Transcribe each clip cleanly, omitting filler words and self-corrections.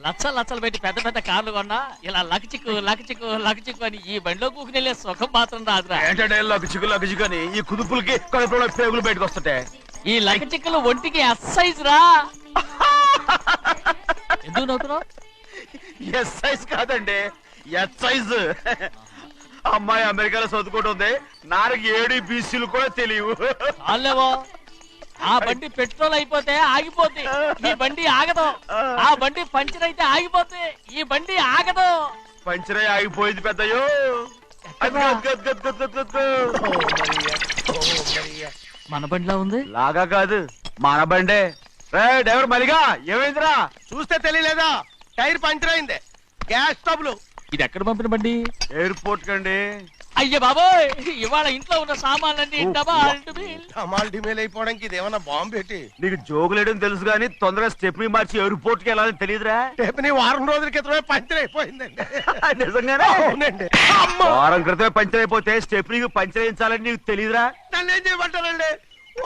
లక్షలు లక్షలు పెట్టి పెద్ద పెద్ద కార్లు కొన్నా ఇలా లకచిక్కు అని ఈ బండిలో కూకుని వెళ్ళే సుఖం మాత్రం రాదురా. ఏంటంటే లకచిక్కు అని ఈ కుదుపులకి కడుపులో పేగులు బయటకు వస్తుంటాయి. ఈ లకచిక్కులు ఒంటికి ఎక్సైజ్ రా. ఎందుకు నవ్వుతున్నావు? ఎక్సైజ్ కాదండి, ఎక్సైజ్. అమ్మాయి అమెరికాలో చదువుకుంటుంది, నాకు 7 BCలు కూడా తెలియవు. చాలేవో, ఆ బండి పెట్రోల్ అయిపోతే ఆగిపోద్ది, ఈ బండి ఆగదు. ఆ బండి పంచర్ అయితే ఆగిపోతే ఈ బండి ఆగదు. పంచరై ఆగిపోయింది పెద్దయ్యో. మన బండిలా ఉంది. లాగా కాదు, మన బండే. డ్రైవర్ మలిగా ఏమైందిరా? చూస్తే తెలియలేదా? టైర్ పంచర్ అయింది. గ్యాస్ స్టవ్లు. ఇది ఎక్కడ పంపిన బండి? ఎయిర్పోర్ట్ కండి. అయ్యే బాబోయ్, ఇవాళ ఇంట్లో ఉన్న సామాన్లన్నీ డమాల్ డిమేల్ అయిపోవడానికి ఇదేమన్నా బాంబు పెట్టి. నీకు జోగులేయడం తెలుసు కానీ తొందరగా స్టెప్ని మార్చి ఎయిర్పోర్ట్ కి వెళ్ళాలని తెలియదురా? స్టెప్ని వారం రోజుల క్రితమే పంచర్ అయిపోయిందండి. నిజంగానే? అవునండి. వారం క్రితమే పంచర్ అయిపోతే స్టెప్నికి పంచర్ వేయించాలని నీకు తెలియదురా? నన్ను ఏం చేయమంటారండి?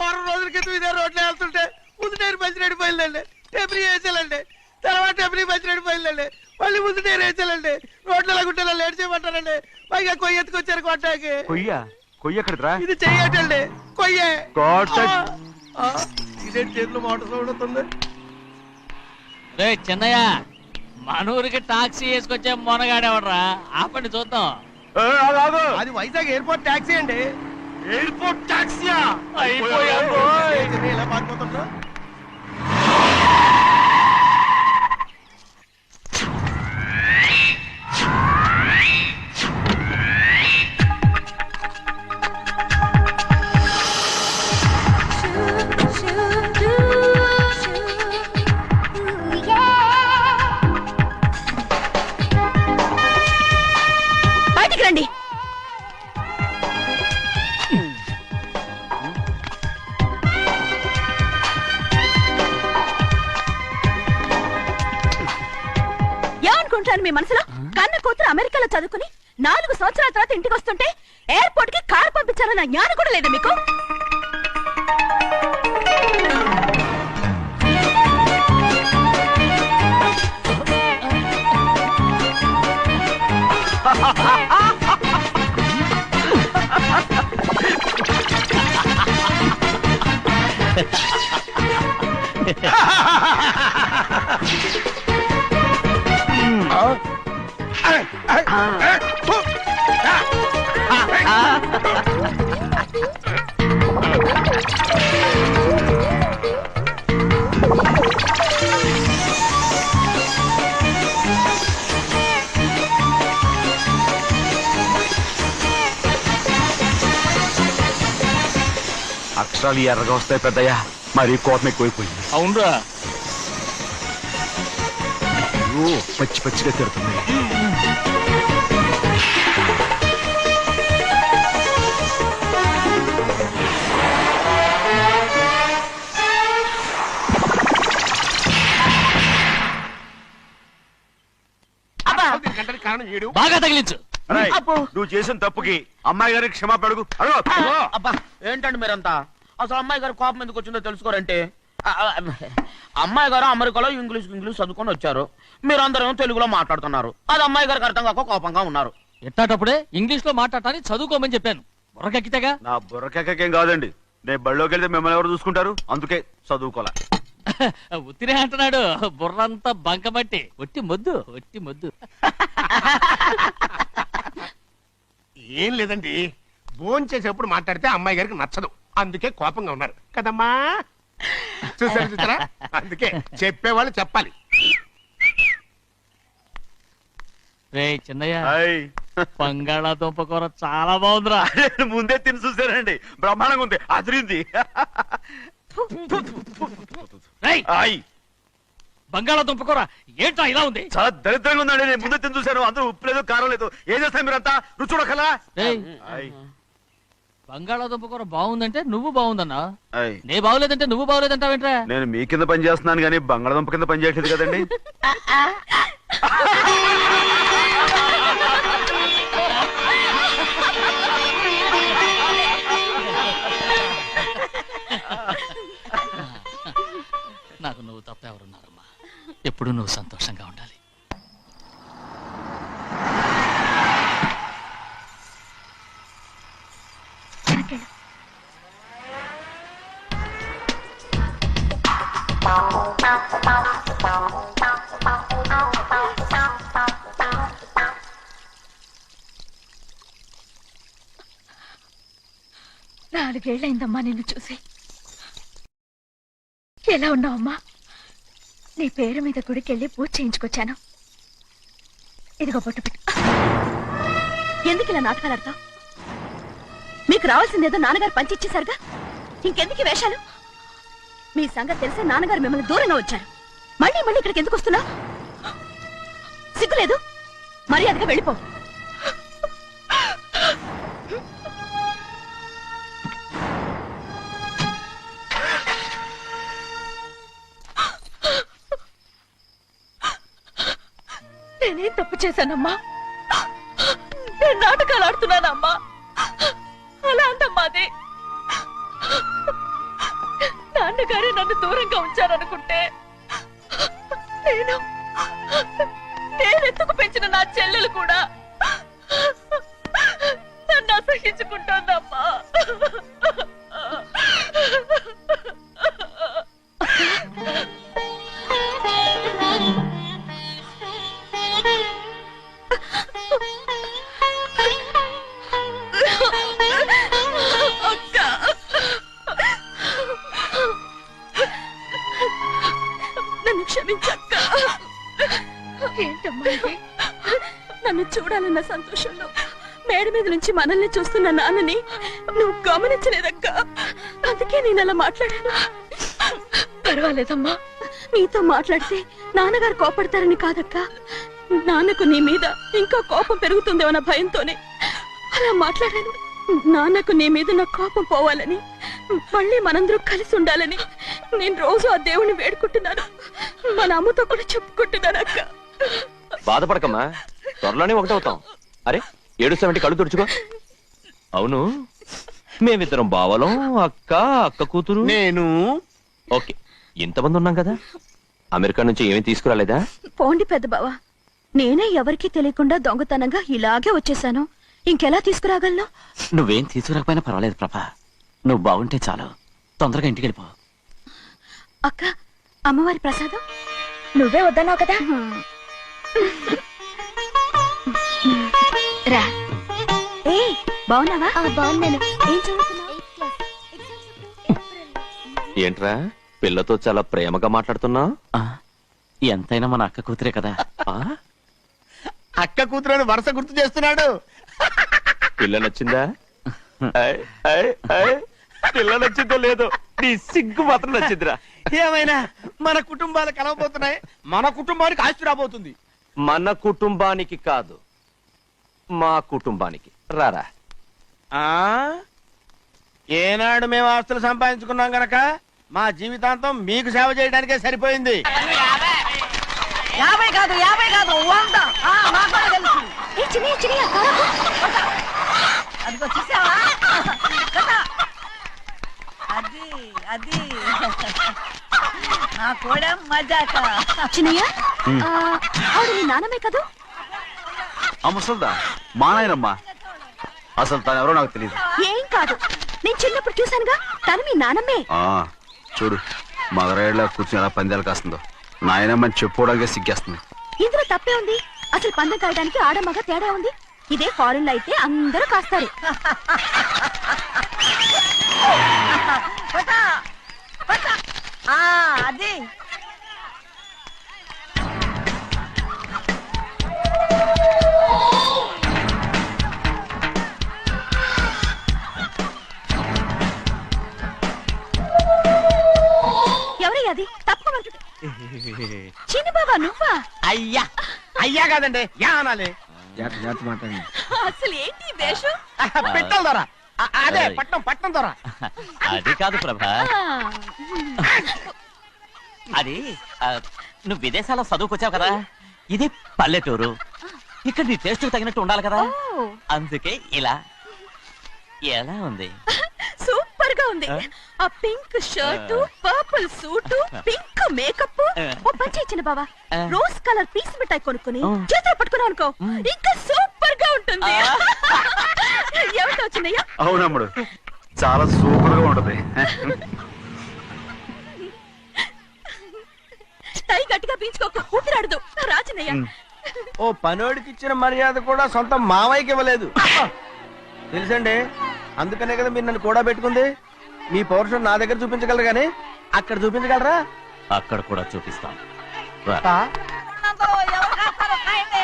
వారం రోజుల క్రితం ఇదే రోడ్లో వెళ్తుంటే ముందు టైర్ పంచర్ అయిపోయిందండి. స్టెప్ని వేసాలండి, తర్వాత స్టెప్ని పంచర్ అయిపోయిందండి, మళ్ళీ ముందు టైర్ వేసాలండి. రోడ్లు గుట్టలో లేట్ చేయమంటారండి. పైగా కొయ్య ఎత్తుకొచ్చారు కొట్టాకి. కొయ్య ఎక్కడిరా? ఇది చెయ్యటండి, కొయ్యే. ఇదే చేతిలో మోటార్ సౌండ్ అవుతుంది. రే చిన్నయ్య, మన ఊరికి టాక్సీ వేసుకొచ్చే మొనగాడేవడరా? ఆపండి చూద్దాం. అది వైజాగ్ ఎయిర్పోర్ట్ టాక్సీ అండి. ఎయిర్పోర్ట్ టాక్సీయా? ఇలా పారిపోతుంటా. రండి. ఏమనుకుంటాను మీ మనసులో? కన్న కూతురు అమెరికాలో చదువుకుని 4 సంవత్సరాల తర్వాత ఇంటికి వస్తుంటే ఎయిర్పోర్ట్ కి కారు పంపించాలన్న జ్ఞానం కూడా లేదా మీకు? అక్షరాలు ఎర్రగా వస్తాయి పెద్దయ్యా, మరి కోపం ఎక్కువైపోయింది. అవునరా, పచ్చి పచ్చిగా తిడుతుంది. బాగా తగిలించు. నువ్వు చేసిన తప్పుకి అమ్మాయి గారికి క్షమాపణ అడుగు. అబ్బా ఏంటండి మీరంతా? అసలు అమ్మాయి గారు కోపం ఎందుకు వచ్చిందో తెలుసుకోరంటే, అమ్మాయి గారు అమెరికాలో ఇంగ్లీష్ చదువుకొని వచ్చారు, మీరందరూ తెలుగులో మాట్లాడుతున్నారు. అది అమ్మాయి గారికి అర్థం కాక కోపంగా ఉన్నారు. ఎట్టాటప్పుడే ఇంగ్లీష్ లో మాట్లాడటానికి చదువుకోమని చెప్పాను. బుర్రకెక్కితేగా. నా బుర్రకెక్కకేం కాదండి, నేను బళ్ళోకి వెళ్తే మిమ్మల్ని ఎవరు చూసుకుంటారు, అందుకే చదువుకోలే. ఉత్తిరే అంటున్నాడు, బుర్రంతా బంకబట్టి. ఒట్టి మొద్దు. ఏం లేదండి, భోజనం చేసేప్పుడు మాట్లాడితే అమ్మాయి గారికి నచ్చదు, అందుకే కోపంగా ఉన్నారు కదమ్మా. చూసారా? అందుకే చెప్పేవాళ్ళు చెప్పాలి. రే చిన్నయ్య, బంగాళాదుంప కూర చాలా బాగుందిరా. ముందే తిని చూసానండి, బ్రహ్మాండంగా ఉంది, అదిరింది. బంగాళాదుంప కూర ఏంటా ఇలా ఉంది? చాలా దరిద్రంగా ఉందండి. నేను ముందే తిని చూశాను, అందరూ ఉప్పు లేదు, కారం లేదు. ఏం చేస్తాను మీరంతా? రుచి చూడకలా. బంగాళాదుంప కూర బాగుందంటే నువ్వు బాగుందన్నా, నే బాగులేదంటే నువ్వు బాగులేదంటావేంట్రా? నేను మీ కింద పని చేస్తున్నాను కానీ బంగాళాదుంప కింద పని చేయట్లేదు కదండి. నాకు నువ్వు తప్ప ఎవరున్నారమ్మా? ఎప్పుడు నువ్వు సంతోషంగా ఉండాలి. నాలుగేళ్లైందమ్మా నిన్ను చూసి. ఎలా ఉన్నావమ్మా? నీ పేరు మీద గుడికెళ్ళి పూజ చేయించుకొచ్చాను. ఇదిగో బొట్టు పెట్టు. ఎందుకు ఇలా నాటకాలు ఆడతావు? మీకు రావాల్సిందేదో నాన్నగారు పంచిచ్చేశారుగా, ఇంకెందుకు ఈ వేషాలు? మీ సంగతి తెలిసే నాన్నగారు మిమ్మల్ని దూరంగా వచ్చారు. మళ్ళీ మళ్ళీ ఇక్కడికి ఎందుకు వస్తున్నా? సిగ్గులేదు? మర్యాదగా వెళ్ళిపో. నేనేం తప్పు చేశానమ్మా? నేను నాటకాలు ఆడుతున్నానమ్మా. అలా అందమ్మా అది. నాన్నగారే నన్ను దూరంగా ఉంచారనుకుంటే నేనెత్తుకు పెంచిన నా చెల్లెలు కూడా నన్ను అసహించుకుంటోందమ్మా. నన్ను క్షమించక్క. ఏంటమ్మా ఇది? నన్ను చూడాలన్న సంతోషంలో మేడ మీద నుంచి మనల్ని చూస్తున్న నాన్నని నువ్వు గమనించలేదక్క. అందుకే నేను అలా మాట్లాడాను. పర్వాలేదమ్మా, నీతో మాట్లాడితే నాన్నగారు కోపడతారని కాదక్క. నాన్నకు నీ మీద ఇంకా కోపం పెరుగుతుందేమన్న భయంతోనే అలా మాట్లాడాను. నాన్నకు నీ మీద నా కోపం పోవాలని, మళ్ళీ మనందరూ కలిసి ఉండాలని నేను రోజు ఆ దేవుని వేడుకుంటున్నాను. మన అమ్మతో కూడా చెప్పుకుంటున్నాను అక్క. బాధపడకమ్మా, త్వరలోనే ఒకటవుతాం. అరే ఏడుస్తామంటే కళ్ళు తుడుచుకో. అవును, మేమిద్దరం బావలం, అక్క కూతురు, నేను. ఓకే, ఇంతమంది ఉన్నాం కదా. అమెరికా నుంచి ఏమీ తీసుకురాలేదా? పోండి పెద్ద బావా, నేనే ఎవరికీ తెలియకుండా దొంగతనంగా ఇలాగే వచ్చేసాను. ఇంకెలా తీసుకురాగలను? నువ్వేం తీసుకురాకపోయినా పర్వాలేదు ప్రభా, నువ్వు బాగుంటే చాలు. తొందరగా ఇంటికి వెళ్ళిపో. అక్క, అమ్మవారి ప్రసాదం నువ్వే వద్దన్నావు కదా. రా. ఏ బాగున్నావా? బాగున్నాను. ఏం చదువుతున్నావు? ఏంట్రా పిల్లతో చాలా ప్రేమగా మాట్లాడుతున్నావు? ఎంతైనా మన అక్క కూతురే కదా. అక్క కూతురు వరుస గుర్తు చేస్తున్నాడు. పిల్ల నచ్చిందా? పిల్ల నచ్చిందో లేదో, నీ సిగ్గు మాత్రం నచ్చిందిరా. ఏమైనా మన కుటుంబాలు కలవబోతున్నాయి. మన కుటుంబానికి ఆస్తి రాబోతుంది. మన కుటుంబానికి కాదు, మా కుటుంబానికి. రారా. ఏనాడు మేము ఆస్తులు సంపాదించుకున్నాం గనక మా జీవితాంతం మీకు సేవ చేయడానికే సరిపోయింది. 50 కాదు 100. నాకు కూడా తెలుసు. అదిగో చూసావా? అది నా కూడా మజాక. చిన్నయ్య, ఆవిడ నీ నాన్నమే కదా? ముసల్దా మా నాయనమ్మా. అసలు తను ఎవరో నాకు తెలియదు. ఏం కాదు, నేను చిన్నప్పుడు చూశానుగా, తను మీ నాన్నమ్మే. చూడు మగరాయిలా కూర్చుని ఎలా పందాలు కాస్తుందో. నాయనమ్మని చెప్పుకోవడానికి సిగ్గేస్తుంది. ఇందులో తప్పే ఉంది? అసలు పందెం కాయడానికి ఆడమగ తేడా ఉంది. ఇదే ఫారెన్ లో అయితే అందరూ కాస్తారు. అది ఎవరయ్యా అది? తప్పమంటుంటే చిన్ని బాబా నువ్వా? అయ్యా అయ్యా కాదండి, యా అనాలి. అసలు ఏంటి ఈ వేషం? పెట్టాలి దొర. అదే పట్నం దొర. అది కాదు ప్రభా, అది నువ్వు విదేశాల్లో చదువుకొచ్చావు కదా, ఇది పల్లెటూరు. ఇక్కడ నీ టేస్ట్ తగినట్టు ఉండాలి కదా, అందుకే ఇలా. ఎలా ఉంది? సూపర్ గా ఉంది. ఆ pink shirt, purple suit, pink makeup. ఓ పని చేయి చిన్న బావా ఆ. రోజ్ కలర్ పీస్ మిఠాయి కొనుక్కొని ఆ. చేతిలో పట్టుకున్నావు అనుకో ఇంకా సూపర్ గా ఉంటుంది ఏమిటో చిన్నయ్య అవునమ్ముడు చాలా సూపర్ గా ఉంటది టై గట్టిగా పీంచుకోకు ఊపిరాడదు రా చిన్నయ్య ఓ పనోడికి ఇచ్చిన మర్యాద కూడా సొంత మావయ్యకి ఇవ్వలేదు తెలుసండి అందుకనే కదా మీరు నన్ను కూడా పెట్టుకుంది మీ పౌరుషం నా దగ్గర చూపించగలరు కానీ అక్కడ చూపించగలరా అక్కడ కూడా చూపిస్తాం రా. ఎవరు కాస్తారో కాయండి.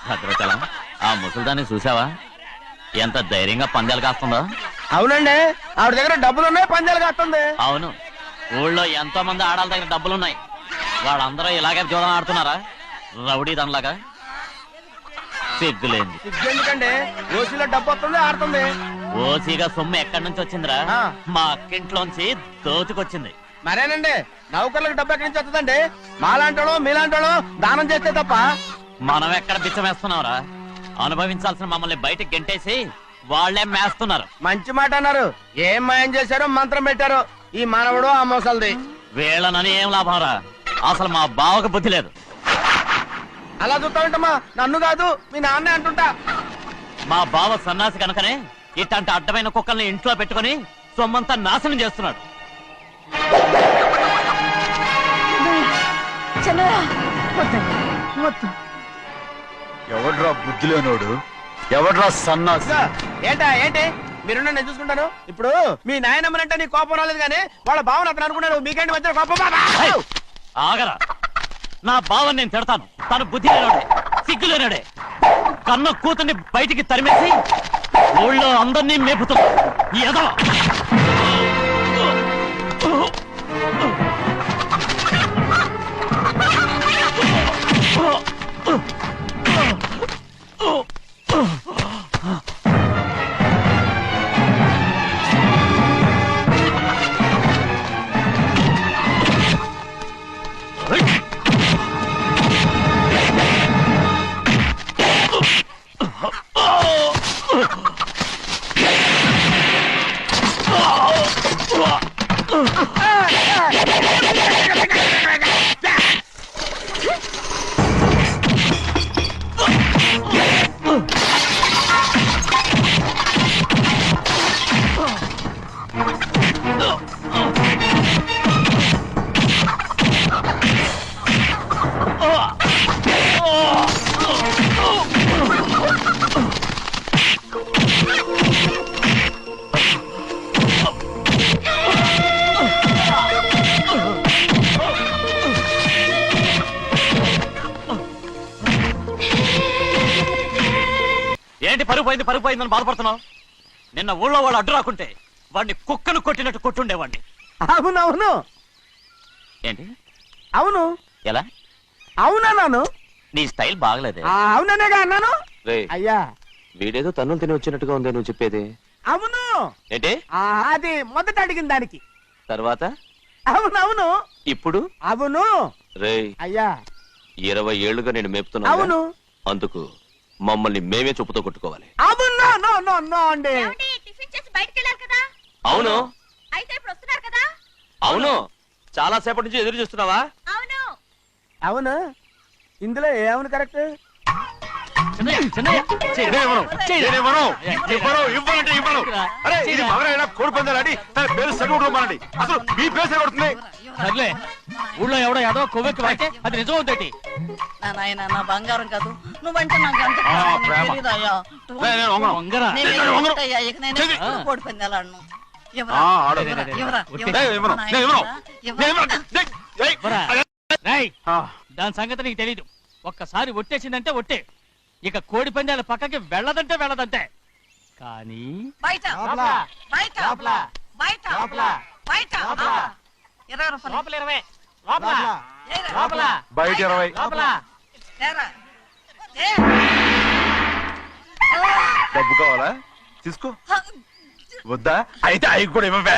భద్రాచలం ఆ ముసల్దాన్ని చూసావా ఎంత ధైర్యంగా పందాలు కాస్తుందో. అవునండి ఆవిడ దగ్గర డబ్బులు ఉన్నాయి పందాలు కాస్తుంది అవును ఊళ్ళో ఎంతో మంది ఆడాళ్ళ దగ్గర డబ్బులున్నాయి వాళ్ళందరూ ఇలాగే జోదం ఆడుతున్నారా రౌడీ దానిలాగా సిగ్గులేంది. ఎందుకండి ఓసీలో డబ్బు వస్తుంది ఆడుతుంది ఓసీగా సొమ్ము ఎక్కడి నుంచి వచ్చిందిరా ఆ. మా అక్కింట్లోంచి దోచుకొచ్చింది. మరేనండి నౌకర్లకు డబ్బు ఎక్కడి నుంచి వస్తుందండి మాలాంటోళ్ళు మీలాంటోళ్ళు దానం చేస్తే తప్ప మనం ఎక్కడ బిచ్చమేస్తున్నావురా అనుభవించాల్సిన మమ్మల్ని బయటకు గెంటేసి వాళ్లే మేస్తున్నారు. మంచి మాట అన్నారు ఏం మాయం చేశారో మంత్రం పెట్టారో ఈ మానవుడు ఆ మోసల్ది వీళ్ళనని ఏం లాభం రా అసలు మా బావకు బుద్ధి లేదు. అలా చూస్తామంటమ్మా నన్ను కాదు మీ నాన్నే అంటుంటా మా బావ సన్నాసి కనుకనే ఇట్లాంటి అడ్డమైన కుక్కల్ని ఇంట్లో పెట్టుకుని సొమ్మంతా నాశనం చేస్తున్నాడు. ఎవడ్రా బుద్ధి లేనోడు ఎవడ్రా సన్నాసి ఏంటా ఏంటి మీరు నేను చూసుకుంటాను ఇప్పుడు మీ నాయనమ్మనంటే నీ కోపం రాలేదు కానీ వాళ్ళ భావన అతను అనుకున్నాడు మీకేంటి మధ్య కోపం హై! ఆగరా నా బావని నేను తిడతాను తను బుద్ధి లేనాడే సిగ్గు లేనాడే కన్న కూతుర్ని బయటికి తరిమేసి ఊళ్ళో అందరినీ మేపుతున్నా ఈ ఎదవ. ఏంటి పరుగు పోయిందని బాధపడుతున్నావు? నిన్న ఊళ్ళో వాళ్ళు అడ్డు రాకుంటే వాడిని కుక్కను కొట్టినట్టు కొట్టుండేవాడిని. అవునవును ఏంటి అవును ఎలా? అవునన్నాను నీ స్టైల్ బాగలేదే. అవుననేగా అన్నాను రే అయ్యా వీడేదో తన్నులు తిని వచ్చినట్టుగా ఉంది నువ్వు చెప్పేది అవును ఏంటి అది మొదట అడిగిన దానికి తర్వాత అవునవును ఇప్పుడు అవును రే అయ్యా 20 ఏళ్లుగా నేను మేపుతున్నా అవును అందుకు మమ్మల్ని మేమే చెప్పుతో కొట్టుకోవాలి. అవును నో నో నో అండి టిఫిన్ చేసి బయటికి వెళ్ళారు కదా అవును అయితే ఇప్పుడు వస్తున్నారు కదా అవును చాలా సేపటి నుంచి ఎదురు చూస్తున్నావా? అవును అవును ఇందులో ఏమవును కరెక్ట్ కోడి పందాలని తన పేరు సరిగొట్టుకోమనండి అసలు మీ పేరు సరిగొడుతుంది సర్లే ఊళ్ళో ఎవడో ఏదో కొవ్వెక్కి వాడితే అది నిజం అవుతాయి. నా నాయన నా బంగారం కాదు నువ్వంటే నాకు ఎంత ఆ, ప్రాణం, నీకు ప్రేమ. తెలీదయ్యా. నేను వంగను. వంగరా నేను నేను వంగను. ఏంటయ్యా, ఇక నేను చెయ్యి. ఎప్పుడు కోడి పందాలాడను. ఎవరా? ఆ, ఆడు. ఎవరా? రే, రే, ఎవరా? రే, ఎవరా? నేను ఇవ్వను. నా నేను ఇవ్వను. ఎవరా? నేను ఎవరా? ఇవ్వను. ఏయ్, పోరా. రేయ్, ఆ, దాని సంగతి నీకు తెలీదు. ఒక్కసారి ఒట్టేసిందంటే ఒట్టే. ఇక కోడి పందాల పక్కకి వెళ్ళదంటే కానీ బయట లోపల. బయట లోపల. బయట లోపల. బయట లోపల. 20 రూపాయలు 20 ఏరా. బయట 20 ఏరా. ఏ. డబ్బు కావాలా తీసుకో వద్దా అయితే అవి కూడా ఇవ్వవే